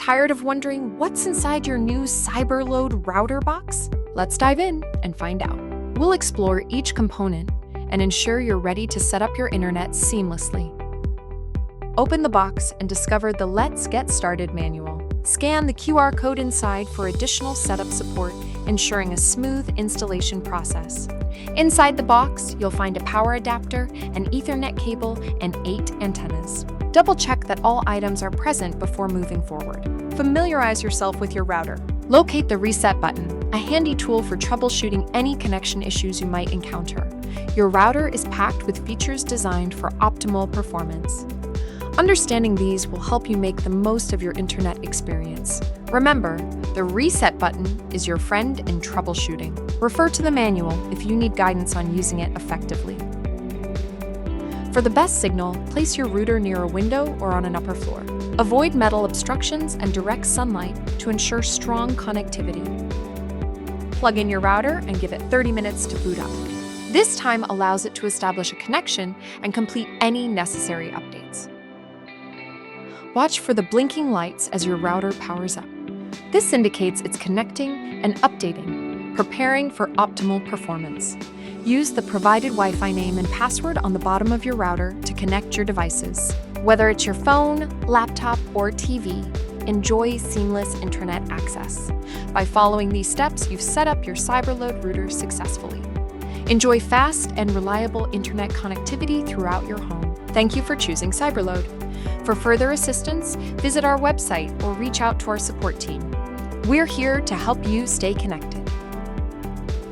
Tired of wondering what's inside your new CyberLode router box? Let's dive in and find out. We'll explore each component and ensure you're ready to set up your internet seamlessly. Open the box and discover the Let's Get Started manual. Scan the QR code inside for additional setup support, ensuring a smooth installation process. Inside the box, you'll find a power adapter, an Ethernet cable, and 8 antennas. Double-check that all items are present before moving forward. Familiarize yourself with your router. Locate the reset button, a handy tool for troubleshooting any connection issues you might encounter. Your router is packed with features designed for optimal performance. Understanding these will help you make the most of your internet experience. Remember, the reset button is your friend in troubleshooting. Refer to the manual if you need guidance on using it effectively. For the best signal, place your router near a window or on an upper floor. Avoid metal obstructions and direct sunlight to ensure strong connectivity. Plug in your router and give it 30 minutes to boot up. This time allows it to establish a connection and complete any necessary updates. Watch for the blinking lights as your router powers up. This indicates it's connecting and updating, preparing for optimal performance. Use the provided Wi-Fi name and password on the bottom of your router to connect your devices. Whether it's your phone, laptop, or TV, enjoy seamless internet access. By following these steps, you've set up your CyberLode router successfully. Enjoy fast and reliable internet connectivity throughout your home. Thank you for choosing CyberLode. For further assistance, visit our website or reach out to our support team. We're here to help you stay connected.